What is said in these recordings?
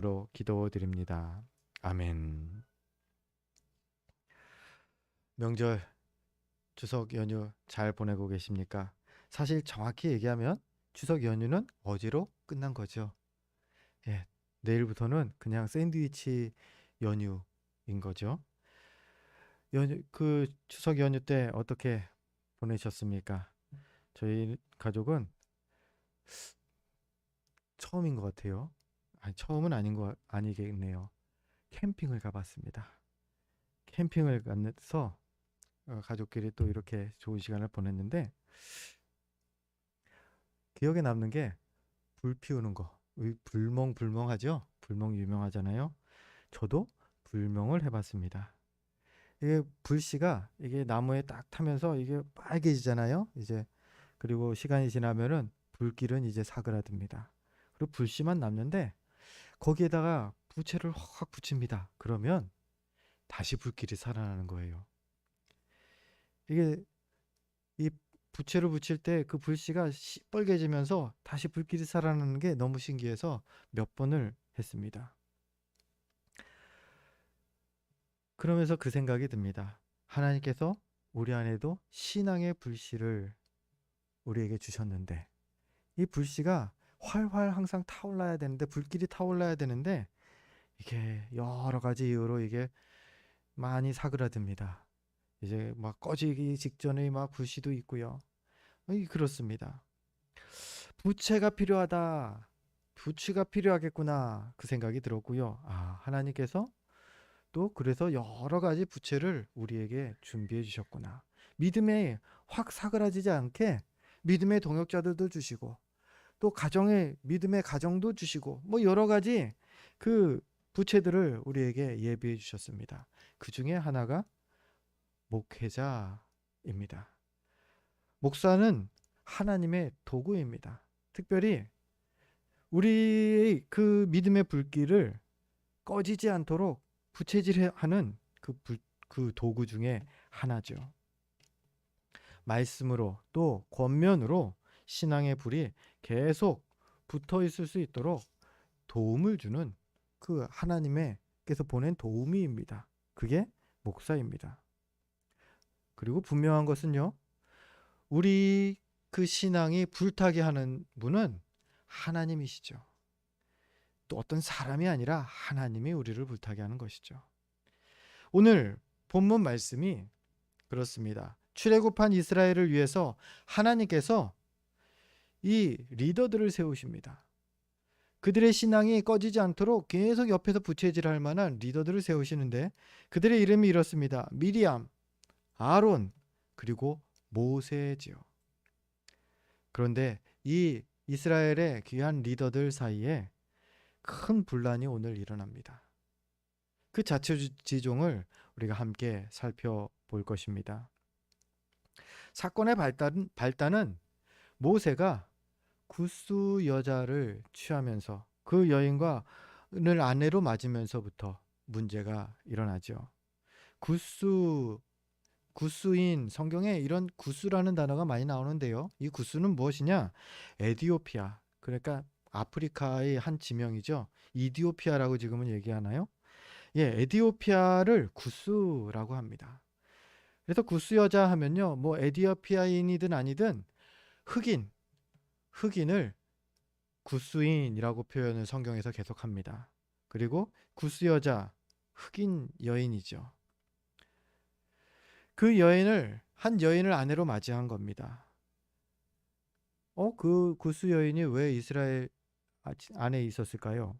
로 기도드립니다. 아멘. 명절 추석 연휴 잘 보내고 계십니까? 사실 정확히 얘기하면 추석 연휴는 어제로 끝난 거죠. 예, 내일부터는 그냥 샌드위치 연휴인 거죠. 추석 연휴 때 어떻게 보내셨습니까? 저희 가족은 처음인 것 같아요. 아니, 처음은 아니겠네요. 캠핑을 가봤습니다. 캠핑을 가서 가족끼리 또 이렇게 좋은 시간을 보냈는데 기억에 남는 게 불 피우는 거. 불멍불멍하죠? 불멍 유명하잖아요. 저도 불멍을 해봤습니다. 이게 불씨가 이게 나무에 딱 타면서 이게 빨개지잖아요. 이제 그리고 시간이 지나면은 불길은 이제 사그라듭니다. 그리고 불씨만 남는데 거기에다가 부채를 확 붙입니다. 그러면 다시 불길이 살아나는 거예요. 이게 이 부채를 붙일 때 그 불씨가 시뻘개지면서 다시 불길이 살아나는 게 너무 신기해서 몇 번을 했습니다. 그러면서 그 생각이 듭니다. 하나님께서 우리 안에도 신앙의 불씨를 우리에게 주셨는데 이 불씨가 활활 항상 타올라야 되는데 불길이 타올라야 되는데 이게 여러 가지 이유로 이게 많이 사그라듭니다. 이제 막 꺼지기 직전에 막 불씨도 있고요. 그렇습니다. 부채가 필요하다. 부채가 필요하겠구나. 그 생각이 들었고요. 아, 하나님께서 또 그래서 여러 가지 부채를 우리에게 준비해 주셨구나. 믿음에 확 사그라지지 않게 믿음의 동역자들도 주시고 또 가정의 믿음의 가정도 주시고 뭐 여러 가지 그 부채들을 우리에게 예비해 주셨습니다. 그 중에 하나가 목회자입니다. 목사는 하나님의 도구입니다. 특별히 우리의 그 믿음의 불길을 꺼지지 않도록 부채질하는 그 도구 중에 하나죠. 말씀으로 또 권면으로 신앙의 불이 계속 붙어 있을 수 있도록 도움을 주는 그 하나님께서 보낸 도우미입니다. 그게 목사입니다. 그리고 분명한 것은요. 우리 그 신앙이 불타게 하는 분은 하나님이시죠. 또 어떤 사람이 아니라 하나님이 우리를 불타게 하는 것이죠. 오늘 본문 말씀이 그렇습니다. 출애굽한 이스라엘을 위해서 하나님께서 이 리더들을 세우십니다. 그들의 신앙이 꺼지지 않도록 계속 옆에서 부채질할 만한 리더들을 세우시는데 그들의 이름이 이렇습니다. 미리암, 아론, 그리고 모세지요. 그런데 이 이스라엘의 귀한 리더들 사이에 큰 분란이 오늘 일어납니다. 그 자초지종을 우리가 함께 살펴볼 것입니다. 사건의 발단은 모세가 굿수 여자를 취하면서 그 여인과 을 아내로 맞으면서부터 문제가 일어나죠. 굿수, 굿수인 성경에 이런 굿수라는 단어가 많이 나오는데요. 이 굿수는 무엇이냐? 에디오피아, 그러니까 아프리카의 한 지명이죠. 이디오피아라고 지금은 얘기하나요? 예, 에디오피아를 구스라고 합니다. 그래서 구스 여자 하면요, 뭐 에디오피아인이든 아니든 흑인, 흑인을 구스인이라고 표현을 성경에서 계속합니다. 그리고 구스 여자, 흑인 여인이죠. 그 여인을 한 여인을 아내로 맞이한 겁니다. 그 구스 여인이 왜 이스라엘 안에 있었을까요?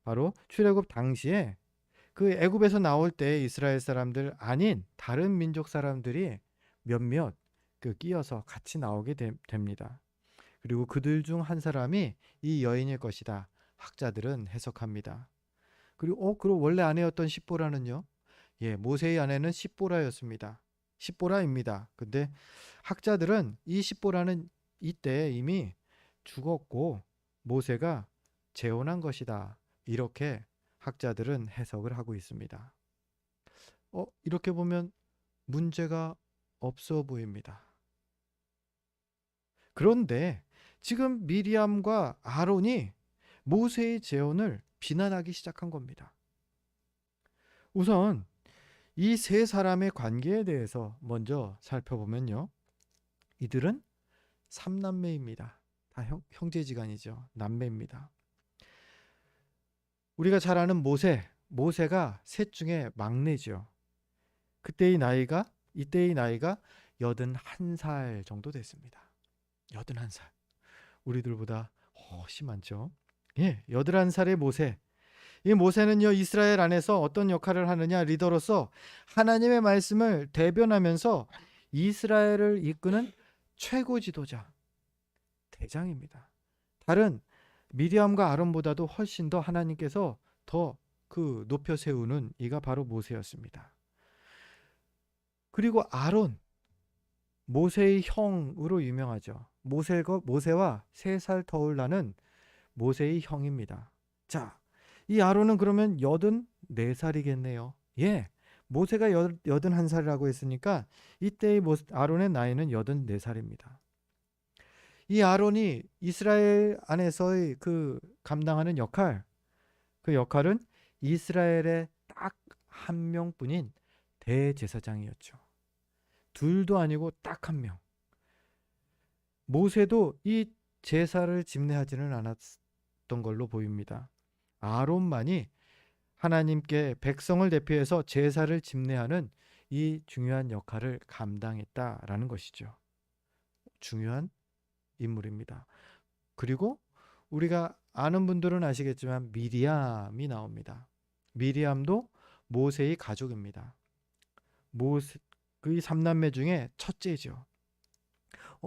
바로 출애굽 당시에 그 애굽에서 나올 때 이스라엘 사람들 아닌 다른 민족 사람들이 몇몇 끼어서 같이 나오게 됩니다. 그리고 그들 중 한 사람이 이 여인일 것이다. 학자들은 해석합니다. 그리고 원래 아내였던 십보라는요. 예, 모세의 아내는 십보라였습니다. 십보라입니다. 근데 학자들은 이 십보라는 이때 이미 죽었고 모세가 재혼한 것이다. 이렇게 학자들은 해석을 하고 있습니다. 이렇게 보면 문제가 없어 보입니다. 그런데 지금 미리암과 아론이 모세의 재혼을 비난하기 시작한 겁니다. 우선 이 세 사람의 관계에 대해서 먼저 살펴보면요. 이들은 삼남매입니다. 다 형제지간이죠. 남매입니다. 우리가 잘 아는 모세가 셋 중에 막내죠. 이때의 나이가 81살 정도 됐습니다. 81살. 우리들보다 훨씬 많죠. 예, 81살의 모세. 이 모세는요, 이스라엘 안에서 어떤 역할을 하느냐, 리더로서 하나님의 말씀을 대변하면서 이스라엘을 이끄는 최고 지도자, 대장입니다. 다른 미리암과 아론보다도 훨씬 더 하나님께서 더 그 높여 세우는 이가 바로 모세였습니다. 그리고 아론, 모세의 형으로 유명하죠. 모세와 3살 터울 나는 모세의 형입니다. 자, 이 아론은 그러면 84살이겠네요. 예, 모세가 81살이라고 했으니까 이때의 아론의 나이는 84살입니다. 이 아론이 이스라엘 안에서의 그 감당하는 그 역할은 이스라엘의 딱 한 명뿐인 대제사장이었죠. 둘도 아니고 딱 한 명. 모세도 이 제사를 집례하지는 않았던 걸로 보입니다. 아론만이 하나님께 백성을 대표해서 제사를 집례하는 이 중요한 역할을 감당했다라는 것이죠. 중요한 인물입니다. 그리고 우리가 아는 분들은 아시겠지만 미리암이 나옵니다. 미리암도 모세의 가족입니다. 그 3남매 중에 첫째죠.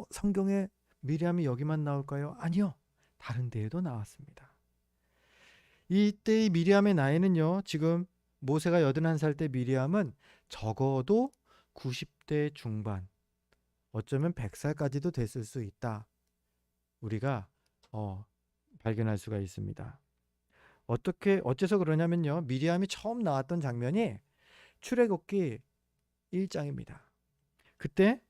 성경에 미리암이 여기만 나올까요? 아니요. 다른 데에도 나왔습니다. 이때의 미리암의 나이는요. 지금 모세가 81살 때 미리암은 적어도 90대 중반, 어쩌면 100살까지도 됐을 수 있다. 우리가 발견할 수가 있습니다. 어째서 그러냐면요. 미리암이 처음 나왔던 장면이 출애굽기 1장입니다. 그때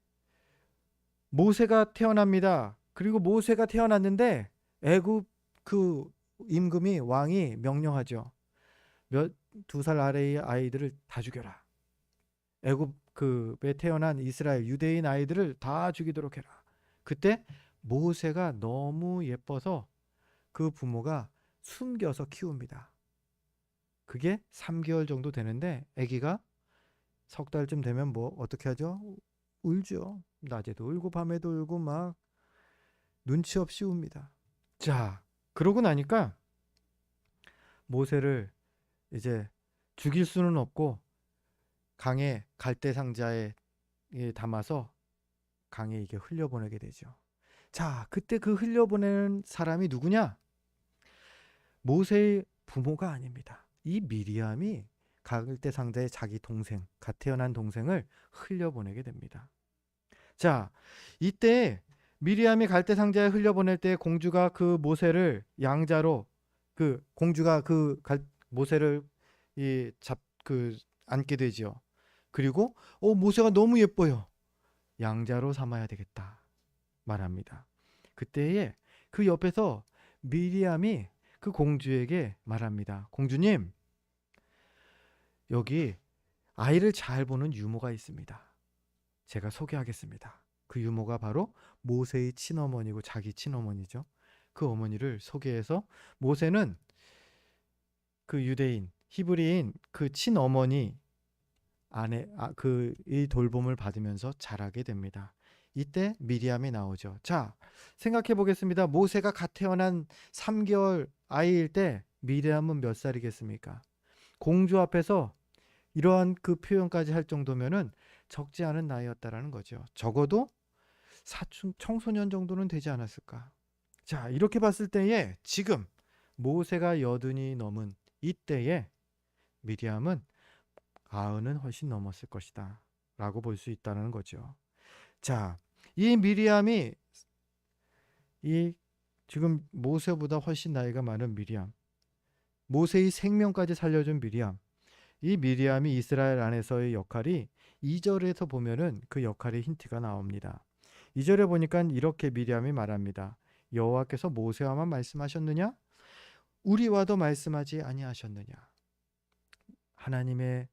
모세가 태어납니다. 그리고 모세가 태어났는데 애굽 그 임금이 왕이 명령하죠. 2살 아래의 아이들을 다 죽여라. 애굽에 태어난 이스라엘 유대인 아이들을 다 죽이도록 해라. 그때 모세가 너무 예뻐서 그 부모가 숨겨서 키웁니다. 그게 3개월 정도 되는데 아기가 석 달쯤 되면 어떻게 하죠? 울죠. 낮에도 울고 밤에도 울고 막 눈치 없이 웁니다. 자, 그러고 나니까 모세를 이제 죽일 수는 없고 강에 갈대 상자에 담아서 강에 이게 흘려보내게 되죠. 자, 그때 그 흘려보내는 사람이 누구냐? 모세의 부모가 아닙니다. 이 미리암이 갈대 상자에 자기 동생, 갓 태어난 동생을 흘려보내게 됩니다. 자, 이때 미리암이 갈대 상자에 흘려보낼 때 공주가 그 모세를 양자로 공주가 모세를 안게 되죠. 그리고 모세가 너무 예뻐요. 양자로 삼아야 되겠다 말합니다. 그때에 그 옆에서 미리암이 그 공주에게 말합니다. 공주님, 여기 아이를 잘 보는 유모가 있습니다. 제가 소개하겠습니다. 그 유모가 바로 모세의 친어머니고 자기 친어머니죠. 그 어머니를 소개해서 모세는 그 유대인, 히브리인 그 친어머니 이 돌봄을 받으면서 자라게 됩니다. 이때 미리암이 나오죠. 자, 생각해 보겠습니다. 모세가 갓 태어난 3개월 아이일 때 미리암은 몇 살이겠습니까? 공주 앞에서 이러한 그 표현까지 할 정도면은 적지 않은 나이였다라는 거죠. 적어도 사춘 청소년 정도는 되지 않았을까? 자, 이렇게 봤을 때에 지금 모세가 80이 넘은 이때에 미리암은 90은 훨씬 넘었을 것이다 라고 볼 수 있다는 거죠. 자, 이 미리암이 지금 모세보다 훨씬 나이가 많은 미리암, 모세의 생명까지 살려준 미리암, 이 미리암이 이스라엘 안에서의 역할이 2절에서 보면은 그 역할의 힌트가 나옵니다. 2절에 보니까 이렇게 미리암이 말합니다. 여호와께서 모세와만 말씀하셨느냐? 우리와도 말씀하지 아니하셨느냐. 하나님의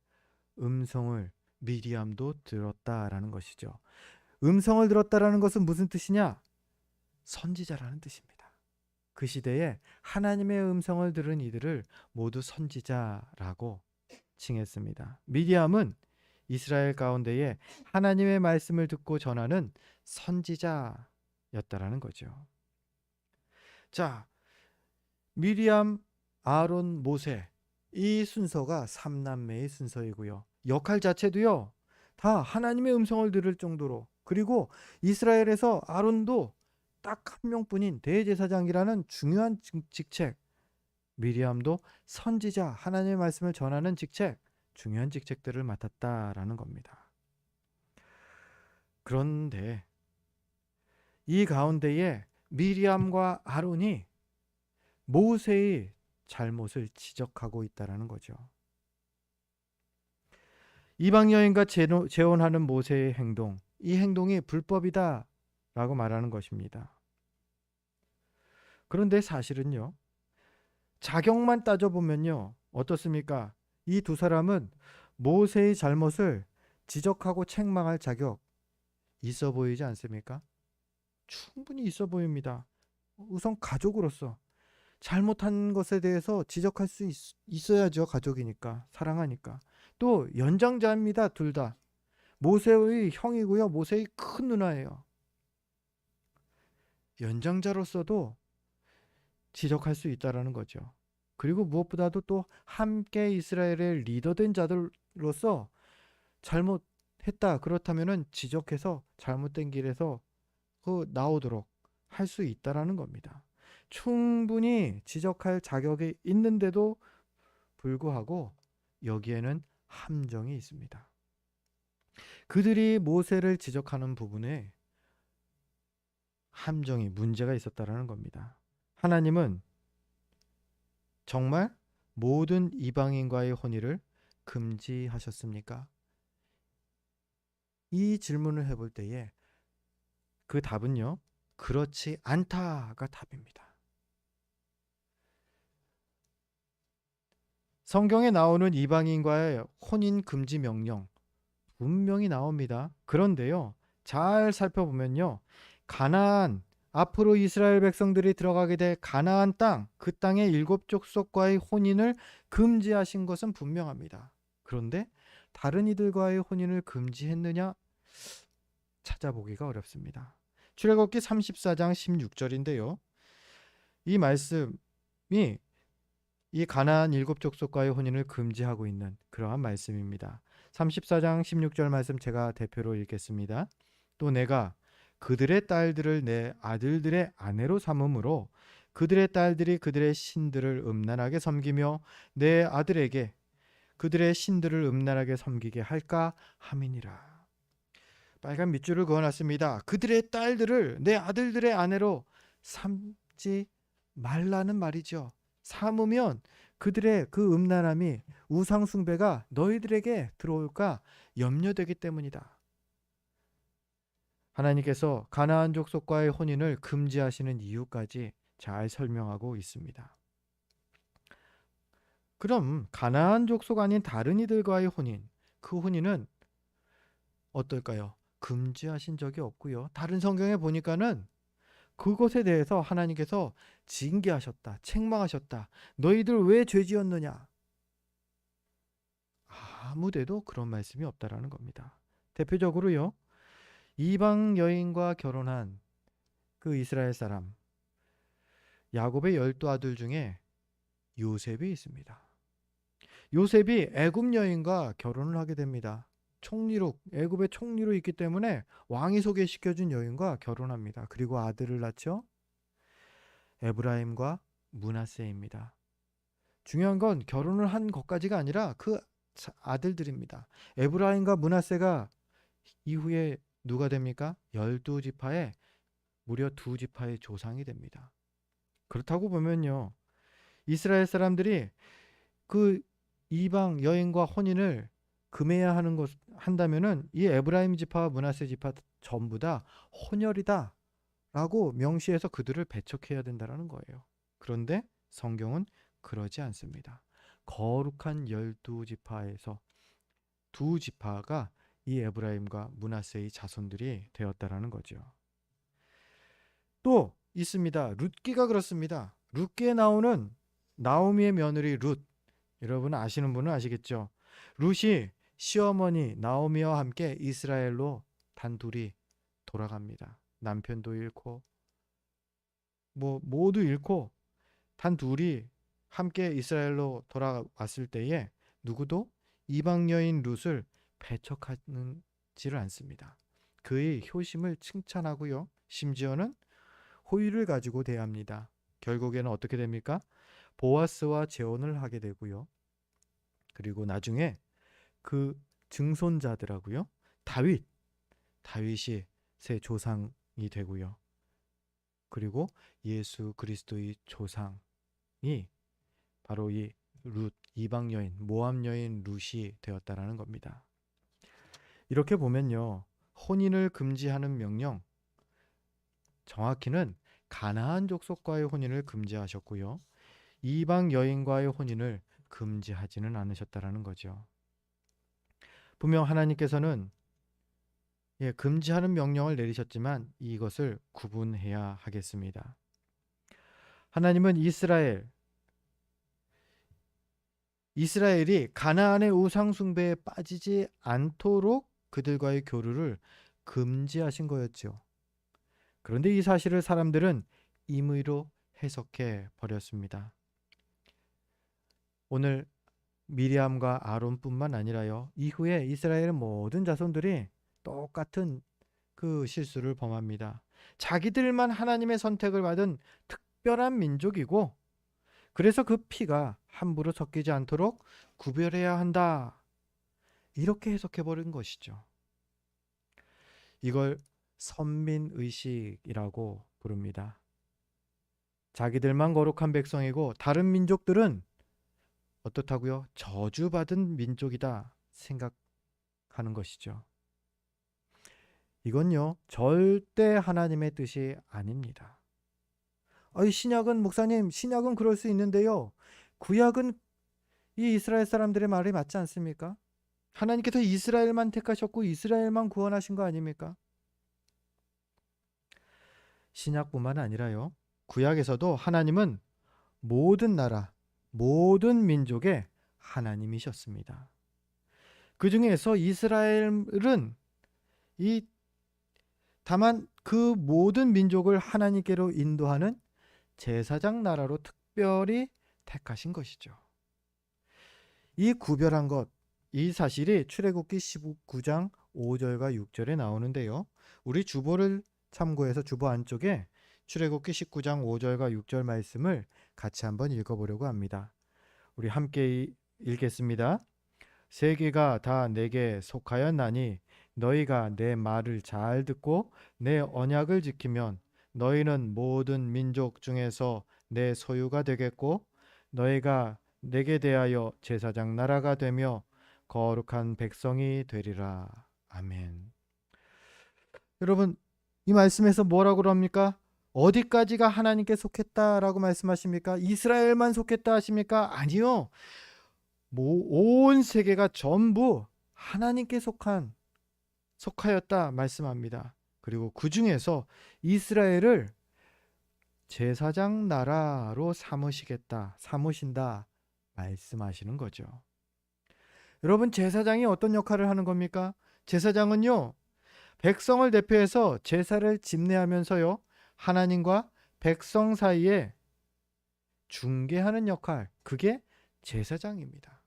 음성을 미리암도 들었다라는 것이죠. 음성을 들었다라는 것은 무슨 뜻이냐? 선지자라는 뜻입니다. 그 시대에 하나님의 음성을 들은 이들을 모두 선지자라고 칭했습니다. 미리암은 이스라엘 가운데에 하나님의 말씀을 듣고 전하는 선지자였다라는 거죠. 자, 미리암, 아론, 모세, 이 순서가 삼남매의 순서이고요. 역할 자체도요, 다 하나님의 음성을 들을 정도로, 그리고 이스라엘에서 아론도 딱 한 명뿐인 대제사장이라는 중요한 직책, 미리암도 선지자, 하나님의 말씀을 전하는 직책, 중요한 직책들을 맡았다라는 겁니다. 그런데 이 가운데에 미리암과 아론이 모세의 잘못을 지적하고 있다라는 거죠. 이방 여인과 재혼하는 모세의 행동, 이 행동이 불법이다라고 말하는 것입니다. 그런데 사실은요, 자격만 따져보면요, 어떻습니까? 이 두 사람은 모세의 잘못을 지적하고 책망할 자격 있어 보이지 않습니까? 충분히 있어 보입니다. 우선 가족으로서 잘못한 것에 대해서 지적할 수 있어야죠. 가족이니까, 사랑하니까. 또 연장자입니다. 둘 다. 모세의 형이고요, 모세의 큰 누나예요. 연장자로서도 지적할 수 있다라는 거죠. 그리고 무엇보다도 또 함께 이스라엘의 리더된 자들로서 잘못했다 그렇다면은 지적해서 잘못된 길에서 나오도록 할 수 있다라는 겁니다. 충분히 지적할 자격이 있는데도 불구하고 여기에는 함정이 있습니다. 그들이 모세를 지적하는 부분에 함정이, 문제가 있었다라는 겁니다. 하나님은 정말 모든 이방인과의 혼인을 금지하셨습니까? 이 질문을 해볼 때에 그 답은요, 그렇지 않다가 답입니다. 성경에 나오는 이방인과의 혼인 금지 명령 분명히 나옵니다. 그런데요, 잘 살펴보면요, 가나안, 앞으로 이스라엘 백성들이 들어가게 될 가나안 땅, 그 땅의 7 족속과의 혼인을 금지하신 것은 분명합니다. 그런데 다른 이들과의 혼인을 금지했느냐? 찾아보기가 어렵습니다. 출애굽기 34장 16절인데요. 이 말씀이 이 가나안 7 족속과의 혼인을 금지하고 있는 그러한 말씀입니다. 34장 16절 말씀 제가 대표로 읽겠습니다. 또 내가 그들의 딸들을 내 아들들의 아내로 삼음으로 그들의 딸들이 그들의 신들을 음란하게 섬기며 내 아들에게 그들의 신들을 음란하게 섬기게 할까 함이니라. 빨간 밑줄을 그어놨습니다. 그들의 딸들을 내 아들들의 아내로 삼지 말라는 말이죠. 삼으면 그들의 그 음란함이, 우상 숭배가 너희들에게 들어올까 염려되기 때문이다. 하나님께서 가나안 족속과의 혼인을 금지하시는 이유까지 잘 설명하고 있습니다. 그럼 가나안 족속 아닌 다른 이들과의 혼인, 그 혼인은 어떨까요? 금지하신 적이 없고요. 다른 성경에 보니까는 그것에 대해서 하나님께서 징계하셨다, 책망하셨다. 너희들 왜 죄지었느냐? 아무데도 그런 말씀이 없다라는 겁니다. 대표적으로요, 이방 여인과 결혼한 그 이스라엘 사람, 야곱의 12아들 중에 요셉이 있습니다. 요셉이 애굽 여인과 결혼을 하게 됩니다. 총리로, 애굽의 총리로 있기 때문에 왕이 소개시켜준 여인과 결혼합니다. 그리고 아들을 낳죠. 에브라임과 므낫세입니다. 중요한 건 결혼을 한 것까지가 아니라 그 아들들입니다. 에브라임과 므낫세가 이후에 누가 됩니까? 12지파의 무려 2지파의 조상이 됩니다. 그렇다고 보면요, 이스라엘 사람들이 그 이방 여인과 혼인을 금해야 하는 것 한다면은 이 에브라임 지파와 므낫세 지파 전부 다 혼혈이다라고 명시해서 그들을 배척해야 된다라는 거예요. 그런데 성경은 그러지 않습니다. 거룩한 12지파에서 두 지파가 이 에브라임과 므낫세의 자손들이 되었다라는 거죠. 또 있습니다. 룻기가 그렇습니다. 룻기에 나오는 나오미의 며느리 룻, 여러분 아시는 분은 아시겠죠? 룻이 시어머니 나오미와 함께 이스라엘로 단둘이 돌아갑니다. 남편도 잃고 모두 잃고 단둘이 함께 이스라엘로 돌아왔을 때에 누구도 이방 여인 룻을 배척하지를 않습니다. 그의 효심을 칭찬하고요. 심지어는 호의를 가지고 대합니다. 결국에는 어떻게 됩니까? 보아스와 재혼을 하게 되고요. 그리고 나중에 그 증손자들하고요. 다윗이 새 조상이 되고요. 그리고 예수 그리스도의 조상이 바로 이 룻, 이방 여인, 모압 여인 룻이 되었다라는 겁니다. 이렇게 보면요. 혼인을 금지하는 명령, 정확히는 가나안 족속과의 혼인을 금지하셨고요. 이방 여인과의 혼인을 금지하지는 않으셨다라는 거죠. 분명 하나님께서는 금지하는 명령을 내리셨지만 이것을 구분해야 하겠습니다. 하나님은 이스라엘이 가나안의 우상 숭배에 빠지지 않도록 그들과의 교류를 금지하신 거였죠. 그런데 이 사실을 사람들은 임의로 해석해 버렸습니다. 오늘 미리암과 아론뿐만 아니라요. 이후에 이스라엘의 모든 자손들이 똑같은 그 실수를 범합니다. 자기들만 하나님의 선택을 받은 특별한 민족이고 그래서 그 피가 함부로 섞이지 않도록 구별해야 한다. 이렇게 해석해 버린 것이죠. 이걸 선민의식이라고 부릅니다. 자기들만 거룩한 백성이고 다른 민족들은 어떻다고요? 저주받은 민족이다 생각하는 것이죠. 이건요 절대 하나님의 뜻이 아닙니다. 신약은 목사님, 신약은 그럴 수 있는데요. 구약은 이 이스라엘 사람들의 말이 맞지 않습니까? 하나님께서 이스라엘만 택하셨고 이스라엘만 구원하신 거 아닙니까? 신약뿐만 아니라요. 구약에서도 하나님은 모든 나라, 모든 민족의 하나님이셨습니다. 그 중에서 이스라엘은 다만 그 모든 민족을 하나님께로 인도하는 제사장 나라로 특별히 택하신 것이죠. 이 구별한 것, 이 사실이 출애굽기 19장 5절과 6절에 나오는데요. 우리 주보를 참고해서 주보 안쪽에 출애굽기 19장 5절과 6절 말씀을 같이 한번 읽어보려고 합니다. 우리 함께 읽겠습니다. 세계가 다 내게 속하였나니 너희가 내 말을 잘 듣고 내 언약을 지키면 너희는 모든 민족 중에서 내 소유가 되겠고 너희가 내게 대하여 제사장 나라가 되며 거룩한 백성이 되리라. 아멘. 여러분, 이 말씀에서 뭐라고 합니까? 어디까지가 하나님께 속했다라고 말씀하십니까? 이스라엘만 속했다 하십니까? 아니요. 온 세계가 전부 하나님께 속하였다 말씀합니다. 그리고 그 중에서 이스라엘을 제사장 나라로 삼으신다 말씀하시는 거죠. 여러분, 제사장이 어떤 역할을 하는 겁니까? 제사장은요, 백성을 대표해서 제사를 집례하면서요, 하나님과 백성 사이에 중개하는 역할, 그게 제사장입니다.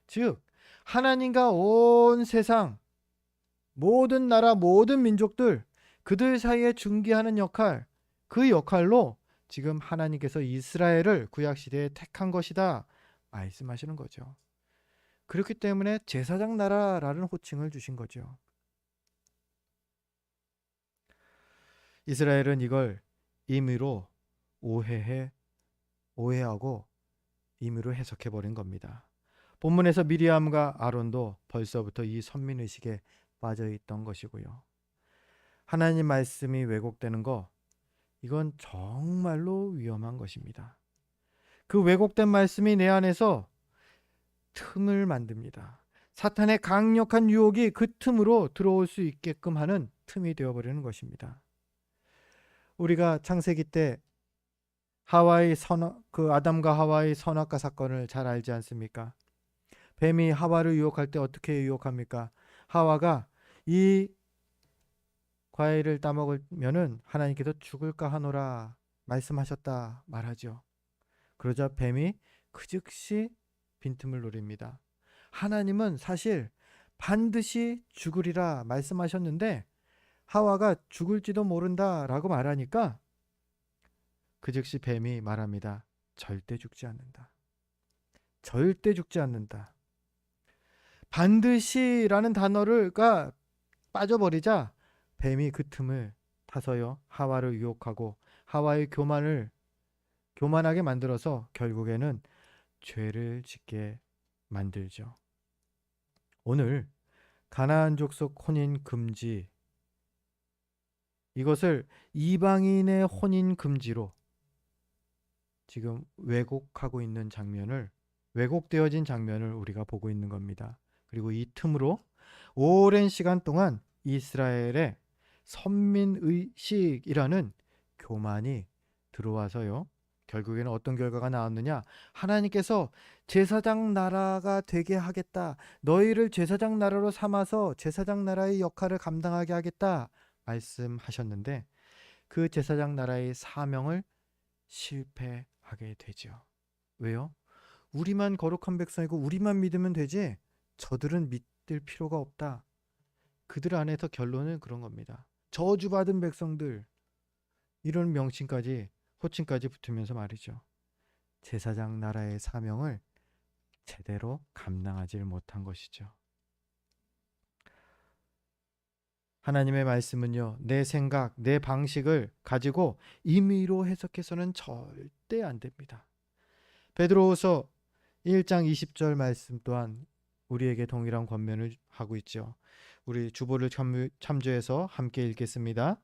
즉, 하나님과 온 세상, 모든 나라, 모든 민족들, 그들 사이에 중개하는 역할, 그 역할로 지금 하나님께서 이스라엘을 구약시대에 택한 것이다 말씀하시는 거죠. 그렇기 때문에 제사장 나라라는 호칭을 주신 거죠. 이스라엘은 이걸 임의로 오해하고 임의로 해석해버린 겁니다. 본문에서 미리암과 아론도 벌써부터 이 선민의식에 빠져있던 것이고요. 하나님 말씀이 왜곡되는 거, 이건 정말로 위험한 것입니다. 그 왜곡된 말씀이 내 안에서 틈을 만듭니다. 사탄의 강력한 유혹이 그 틈으로 들어올 수 있게끔 하는 틈이 되어버리는 것입니다. 우리가 창세기 때 아담과 하와의 선악과 사건을 잘 알지 않습니까? 뱀이 하와를 유혹할 때 어떻게 유혹합니까? 하와가 이 과일을 따먹으면은 하나님께서 죽을까 하노라 말씀하셨다 말하죠. 그러자 뱀이 그 즉시 빈틈을 노립니다. 하나님은 사실 반드시 죽으리라 말씀하셨는데 하와가 죽을지도 모른다라고 말하니까 그 즉시 뱀이 말합니다. 절대 죽지 않는다. 절대 죽지 않는다. 반드시라는 단어가 빠져버리자 뱀이 그 틈을 타서요 하와를 유혹하고 하와의 교만하게 만들어서 결국에는 죄를 짓게 만들죠. 오늘 가나안 족속 혼인 금지, 이것을 이방인의 혼인 금지로 지금 왜곡되어진 장면을 우리가 보고 있는 겁니다. 그리고 이 틈으로 오랜 시간 동안 이스라엘의 선민의식이라는 교만이 들어와서요 결국에는 어떤 결과가 나왔느냐, 하나님께서 제사장 나라가 되게 하겠다, 너희를 제사장 나라로 삼아서 제사장 나라의 역할을 감당하게 하겠다 말씀하셨는데 그 제사장 나라의 사명을 실패하게 되죠. 왜요? 우리만 거룩한 백성이고 우리만 믿으면 되지 저들은 믿을 필요가 없다. 그들 안에서 결론은 그런 겁니다. 저주받은 백성들, 이런 호칭까지 붙으면서 말이죠. 제사장 나라의 사명을 제대로 감당하지 못한 것이죠. 하나님의 말씀은요, 내 생각, 내 방식을 가지고 임의로 해석해서는 절대 안 됩니다. 베드로후서 1장 20절 말씀 또한 우리에게 동일한 권면을 하고 있죠. 우리 주보를 참조해서 함께 읽겠습니다.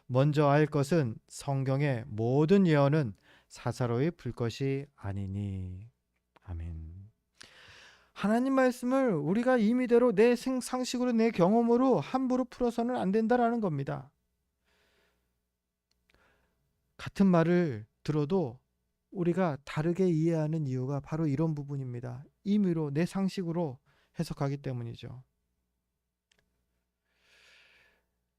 먼저 알 것은 성경의 모든 예언은 사사로이 불 것이 아니니. 아멘. 하나님 말씀을 우리가 임의대로 내 상식으로 내 경험으로 함부로 풀어서는 안 된다라는 겁니다. 같은 말을 들어도 우리가 다르게 이해하는 이유가 바로 이런 부분입니다. 임의로 내 상식으로 해석하기 때문이죠.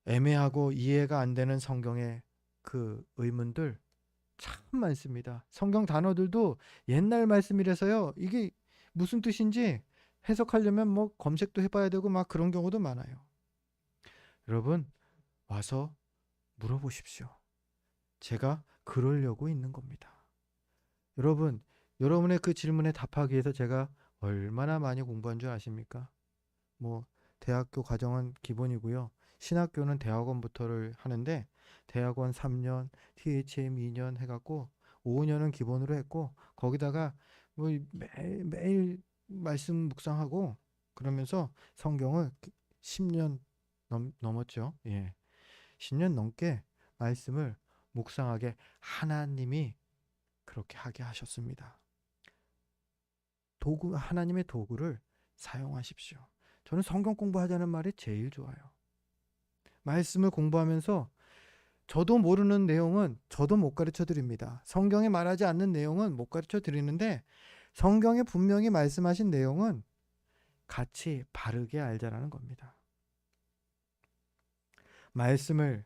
애매하고 이해가 안 되는 성경의 그 의문들 참 많습니다. 성경 단어들도 옛날 말씀이라서요 이게 무슨 뜻인지 해석하려면 뭐 검색도 해봐야 되고 막 그런 경우도 많아요. 여러분 와서 물어보십시오. 제가 그러려고 있는 겁니다. 여러분의 그 질문에 답하기 위해서 제가 얼마나 많이 공부한 줄 아십니까? 뭐 대학교 과정은 기본이고요. 신학교는 대학원부터를 하는데 대학원 3년, THM 2년 해갖고 5년은 기본으로 했고 거기다가 뭐 매일 말씀 묵상하고 그러면서 성경을 10년 넘었죠. 예, 10년 넘게 말씀을 묵상하게 하나님이 그렇게 하게 하셨습니다. 하나님의 도구를 사용하십시오. 저는 성경 공부하자는 말이 제일 좋아요. 말씀을 공부하면서 저도 모르는 내용은 저도 못 가르쳐 드립니다. 성경에 말하지 않는 내용은 못 가르쳐 드리는데 성경에 분명히 말씀하신 내용은 같이 바르게 알자라는 겁니다. 말씀을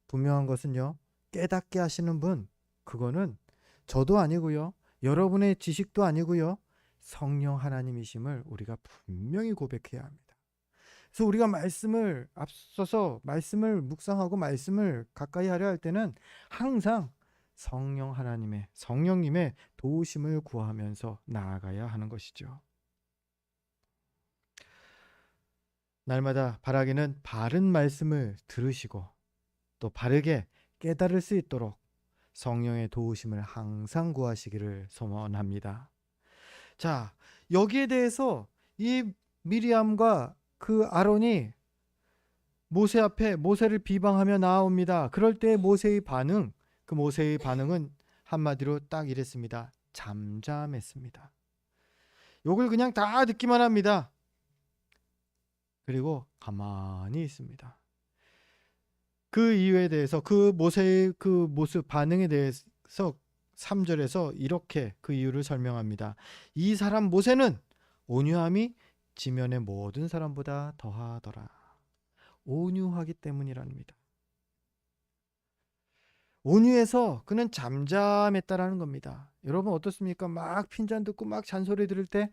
분명한 것은요, 깨닫게 하시는 분, 그거는 저도 아니고요, 여러분의 지식도 아니고요, 성령 하나님이심을 우리가 분명히 고백해야 합니다. 그래서 우리가 앞서서 말씀을 묵상하고 말씀을 가까이 하려 할 때는 항상 성령님의 도우심을 구하면서 나아가야 하는 것이죠. 날마다 바라기는 바른 말씀을 들으시고 또 바르게 깨달을 수 있도록 성령의 도우심을 항상 구하시기를 소원합니다. 자, 여기에 대해서 이 미리암과 그 아론이 모세 앞에 모세를 비방하며 나아옵니다. 그럴 때 모세의 반응은 한마디로 딱 이랬습니다. 잠잠했습니다. 욕을 그냥 다 듣기만 합니다. 그리고 가만히 있습니다. 그 이유에 대해서, 그 모세의 그 모습 반응에 대해서 3절에서 이렇게 그 이유를 설명합니다. 이 사람 모세는 온유함이 지면의 모든 사람보다 더하더라. 온유하기 때문이랍니다. 온유해서 그는 잠잠했다라는 겁니다. 여러분 어떻습니까? 막 핀잔 듣고 막 잔소리 들을 때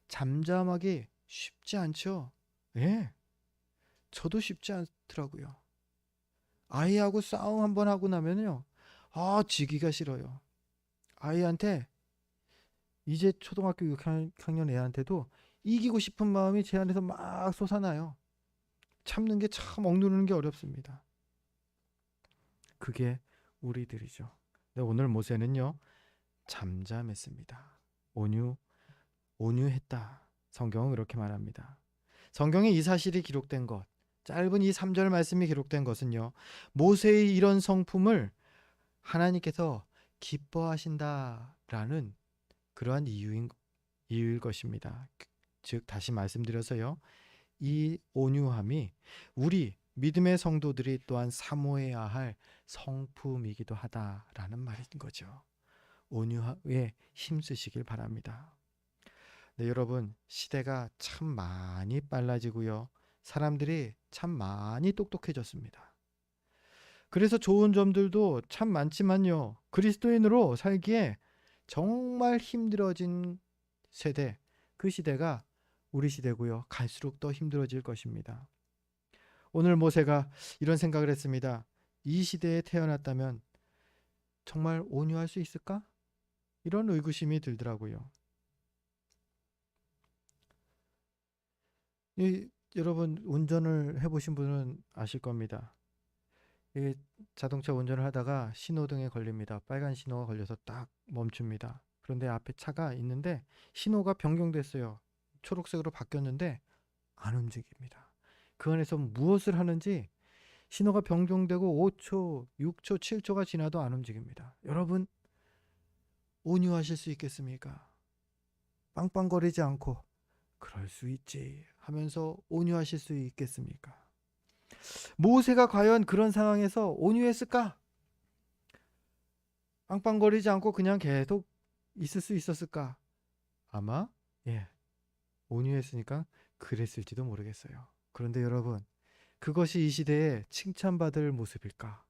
잠잠하기 쉽지 않죠? 예, 저도 쉽지 않더라고요. 아이하고 싸움 한번 하고 나면요, 지기가 싫어요. 아이한테, 이제 초등학교 6학년 애한테도 이기고 싶은 마음이 제 안에서 막 솟아나요. 참는 게 참, 억누르는 게 어렵습니다. 그게 우리들이죠. 근데 오늘 모세는요, 잠잠했습니다. 온유했다. 성경은 그렇게 말합니다. 성경에 이 사실이 기록된 것, 짧은 이 3절 말씀이 기록된 것은요, 모세의 이런 성품을 하나님께서 기뻐하신다라는 그러한 이유일 것입니다. 즉 다시 말씀드려서요, 이 온유함이 우리 믿음의 성도들이 또한 사모해야 할 성품이기도 하다라는 말인 거죠. 온유에 힘쓰시길 바랍니다. 네, 여러분, 시대가 참 많이 빨라지고요, 사람들이 참 많이 똑똑해졌습니다. 그래서 좋은 점들도 참 많지만요, 그리스도인으로 살기에 정말 힘들어진 세대, 그 시대가 우리 시대고요, 갈수록 더 힘들어질 것입니다. 오늘 모세가 이런 생각을 했습니다. 이 시대에 태어났다면 정말 온유할 수 있을까? 이런 의구심이 들더라고요. 여러분 운전을 해보신 분은 아실 겁니다. 이 자동차 운전을 하다가 신호등에 걸립니다. 빨간 신호가 걸려서 딱 멈춥니다. 그런데 앞에 차가 있는데 신호가 변경됐어요. 초록색으로 바뀌었는데 안 움직입니다. 그 안에서 무엇을 하는지, 신호가 변경되고 5초, 6초, 7초가 지나도 안 움직입니다. 여러분, 온유하실 수 있겠습니까? 빵빵거리지 않고 그럴 수 있지 하면서 온유하실 수 있겠습니까? 모세가 과연 그런 상황에서 온유했을까? 빵빵거리지 않고 그냥 계속 있을 수 있었을까? 아마 온유했으니까 그랬을지도 모르겠어요. 그런데 여러분, 그것이 이 시대에 칭찬받을 모습일까?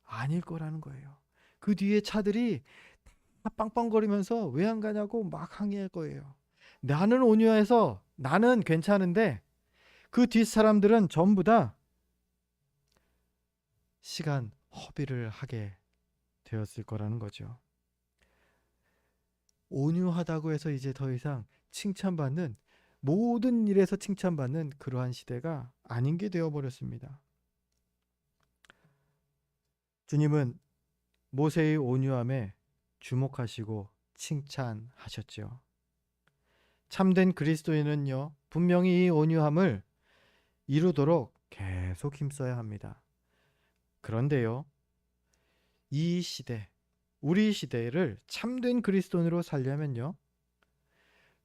아닐 거라는 거예요. 그 뒤에 차들이 다 빵빵거리면서 왜 안 가냐고 막 항의할 거예요. 나는 온유해서 나는 괜찮은데 그 뒷 사람들은 전부 다 시간 허비를 하게 되었을 거라는 거죠. 온유하다고 해서 이제 더 이상 칭찬받는, 모든 일에서 칭찬받는 그러한 시대가 아닌 게 되어버렸습니다. 주님은 모세의 온유함에 주목하시고 칭찬하셨죠. 참된 그리스도인은요, 분명히 이 온유함을 이루도록 계속 힘써야 합니다. 그런데요, 이 시대, 우리 시대를 참된 그리스도인으로 살려면요,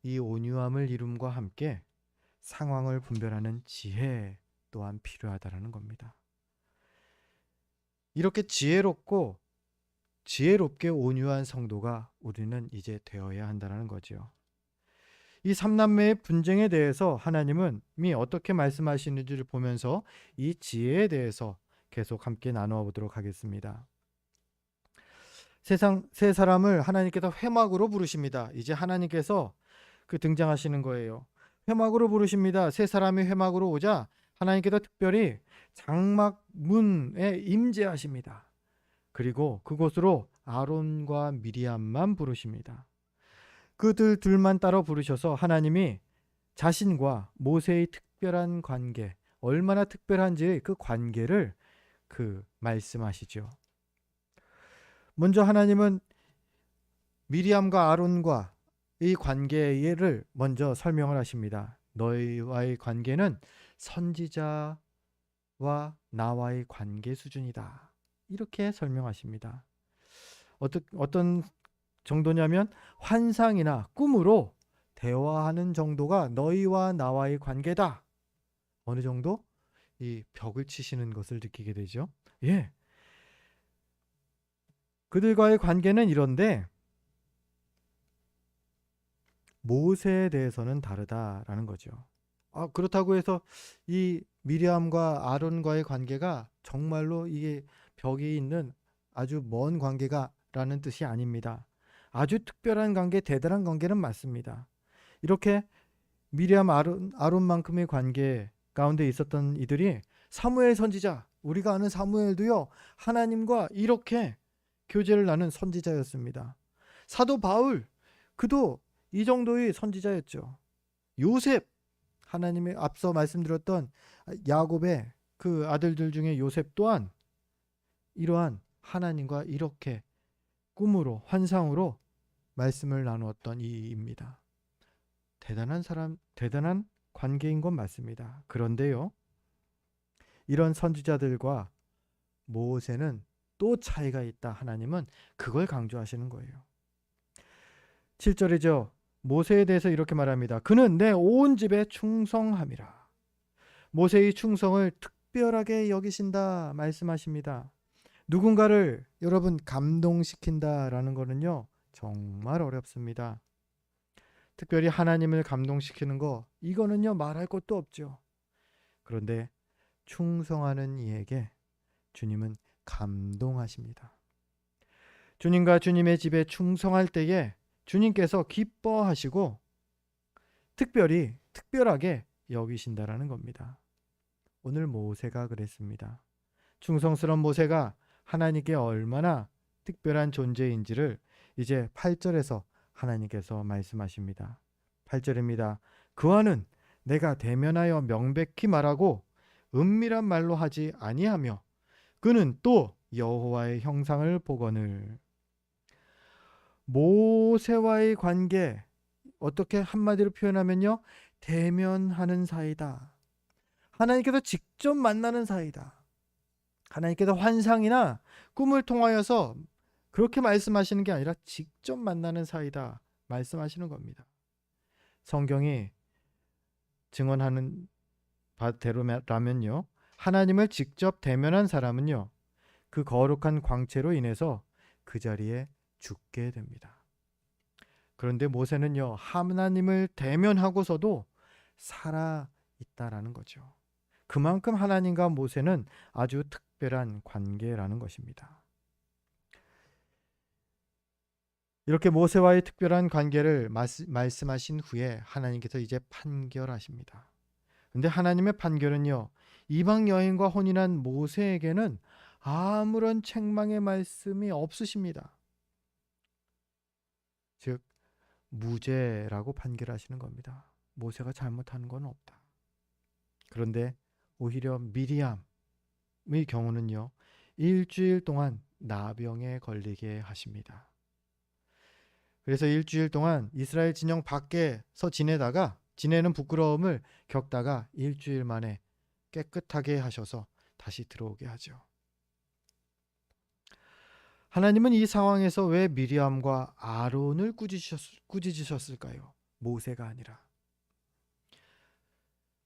이 온유함을 이룸과 함께 상황을 분별하는 지혜 또한 필요하다라는 겁니다. 이렇게 지혜롭게 온유한 성도가 우리는 이제 되어야 한다는 거죠. 이 삼남매의 분쟁에 대해서 하나님은 어떻게 말씀하시는지를 보면서 이 지혜에 대해서 계속 함께 나누어 보도록 하겠습니다. 세 사람을 하나님께서 회막으로 부르십니다. 이제 하나님께서 등장하시는 거예요. 회막으로 부르십니다. 세 사람이 회막으로 오자 하나님께서 특별히 장막 문에 임재하십니다. 그리고 그곳으로 아론과 미리암만 부르십니다. 그들 둘만 따로 부르셔서 하나님이 자신과 모세의 특별한 관계, 얼마나 특별한지 그 관계를 말씀하시죠. 먼저 하나님은 미리암과 아론과 이 관계를 먼저 설명을 하십니다. 너희와의 관계는 선지자와 나와의 관계 수준이다. 이렇게 설명하십니다. 어떤 정도냐면 환상이나 꿈으로 대화하는 정도가 너희와 나와의 관계다. 어느 정도? 이 벽을 치시는 것을 느끼게 되죠. 예. 그들과의 관계는 이런데 모세에 대해서는 다르다라는 거죠. 그렇다고 해서 이 미리암과 아론과의 관계가 정말로 이게 벽이 있는 아주 먼 관계가라는 뜻이 아닙니다. 아주 특별한 관계, 대단한 관계는 맞습니다. 이렇게 미리암 아론만큼의 관계 가운데 있었던 이들이 사무엘 선지자, 우리가 아는 사무엘도요, 하나님과 이렇게 교제를 나눈 선지자였습니다. 사도 바울, 그도 이 정도의 선지자였죠. 요셉, 하나님의 앞서 말씀드렸던 야곱의 그 아들들 중에 요셉 또한 이러한 하나님과 이렇게 꿈으로, 환상으로 말씀을 나누었던 이입니다. 대단한 사람, 대단한 관계인 건 맞습니다. 그런데요, 이런 선지자들과 모세는 또 차이가 있다. 하나님은 그걸 강조하시는 거예요. 7절이죠. 모세에 대해서 이렇게 말합니다. 그는 내 온 집에 충성함이라. 모세의 충성을 특별하게 여기신다 말씀하십니다. 누군가를 여러분 감동시킨다라는 거는요, 정말 어렵습니다. 특별히 하나님을 감동시키는 거, 이거는요 말할 것도 없죠. 그런데 충성하는 이에게 주님은 감동하십니다. 주님과 주님의 집에 충성할 때에 주님께서 기뻐하시고 특별하게 여기신다라는 겁니다. 오늘 모세가 그랬습니다. 충성스러운 모세가 하나님께 얼마나 특별한 존재인지를 이제 8절에서 하나님께서 말씀하십니다. 8절입니다. 그와는 내가 대면하여 명백히 말하고 은밀한 말로 하지 아니하며 그는 또 여호와의 형상을 보거늘. 모세와의 관계, 어떻게 한마디로 표현하면요, 대면하는 사이다. 하나님께서 직접 만나는 사이다. 하나님께서 환상이나 꿈을 통하여서 그렇게 말씀하시는 게 아니라 직접 만나는 사이다 말씀하시는 겁니다. 성경이 증언하는 바대로라면요, 하나님을 직접 대면한 사람은요, 그 거룩한 광채로 인해서 그 자리에 죽게 됩니다. 그런데 모세는요, 하나님을 대면하고서도 살아 있다라는 거죠. 그만큼 하나님과 모세는 아주 특별한 관계라는 것입니다. 이렇게 모세와의 특별한 관계를 말씀하신 후에 하나님께서 이제 판결하십니다. 근데 하나님의 판결은요, 이방 여인과 혼인한 모세에게는 아무런 책망의 말씀이 없으십니다. 즉 무죄라고 판결하시는 겁니다. 모세가 잘못한 건 없다. 그런데 오히려 미리암의 경우는요, 일주일 동안 나병에 걸리게 하십니다. 그래서 일주일 동안 이스라엘 진영 밖에서 지내는 부끄러움을 겪다가 일주일 만에 깨끗하게 하셔서 다시 들어오게 하죠. 하나님은 이 상황에서 왜 미리암과 아론을 꾸짖으셨을까요? 모세가 아니라.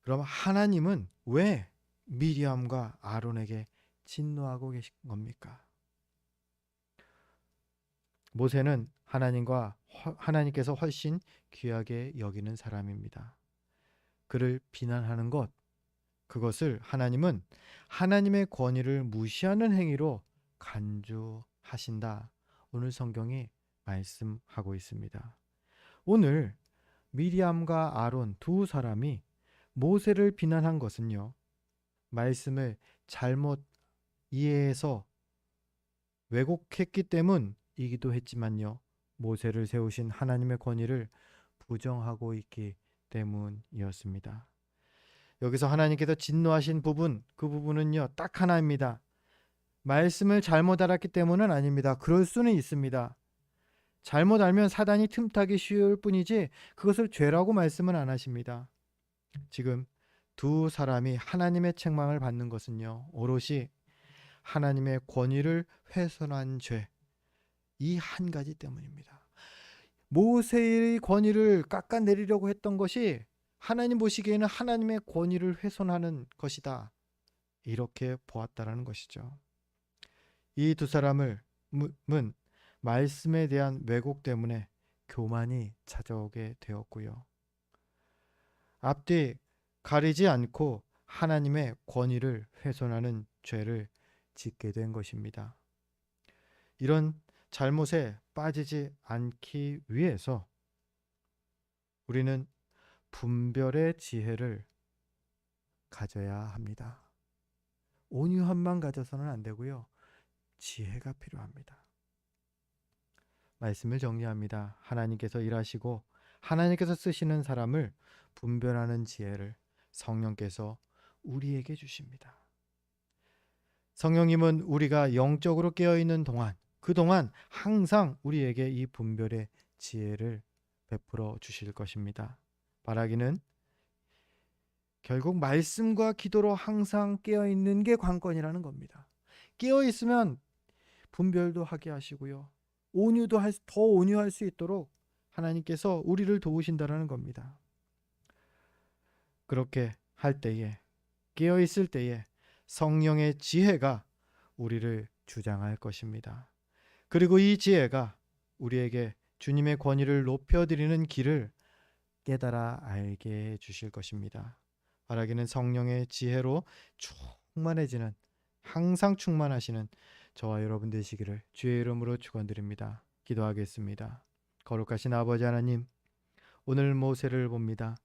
그럼 하나님은 왜 미리암과 아론에게 진노하고 계신 겁니까? 모세는 하나님께서 훨씬 귀하게 여기는 사람입니다. 그를 비난하는 것, 그것을 하나님은 하나님의 권위를 무시하는 행위로 간주하신다. 오늘 성경이 말씀하고 있습니다. 오늘 미리암과 아론 두 사람이 모세를 비난한 것은요, 말씀을 잘못 이해해서 왜곡했기 때문이기도 했지만요, 모세를 세우신 하나님의 권위를 부정하고 있기 때문이었습니다. 여기서 하나님께서 진노하신 부분, 그 부분은요, 딱 하나입니다. 말씀을 잘못 알았기 때문은 아닙니다. 그럴 수는 있습니다. 잘못 알면 사단이 틈타기 쉬울 뿐이지 그것을 죄라고 말씀은 안 하십니다. 지금 두 사람이 하나님의 책망을 받는 것은요, 오롯이 하나님의 권위를 훼손한 죄, 이 한 가지 때문입니다. 모세의 권위를 깎아내리려고 했던 것이 하나님 보시기에는 하나님의 권위를 훼손하는 것이다. 이렇게 보았다라는 것이죠. 이 두 사람은 말씀에 대한 왜곡 때문에 교만이 찾아오게 되었고요. 앞뒤 가리지 않고 하나님의 권위를 훼손하는 죄를 짓게 된 것입니다. 이런 잘못에 빠지지 않기 위해서 우리는 분별의 지혜를 가져야 합니다. 온유함만 가져서는 안 되고요. 지혜가 필요합니다. 말씀을 정리합니다. 하나님께서 일하시고 하나님께서 쓰시는 사람을 분별하는 지혜를 성령께서 우리에게 주십니다. 성령님은 우리가 영적으로 깨어있는 동안, 그동안 항상 우리에게 이 분별의 지혜를 베풀어 주실 것입니다. 바라기는 결국 말씀과 기도로 항상 깨어있는 게 관건이라는 겁니다. 깨어있으면 분별도 하게 하시고요. 더 온유할 수 있도록 하나님께서 우리를 도우신다라는 겁니다. 그렇게 할 때에, 깨어있을 때에 성령의 지혜가 우리를 주장할 것입니다. 그리고 이 지혜가 우리에게 주님의 권위를 높여드리는 길을 깨달아 알게 해 주실 것입니다. 바라기는 성령의 지혜로 충만해지는, 항상 충만하시는 저와 여러분 되시기를 주의 이름으로 축원드립니다. 기도하겠습니다. 거룩하신 아버지 하나님, 오늘 모세를 봅니다.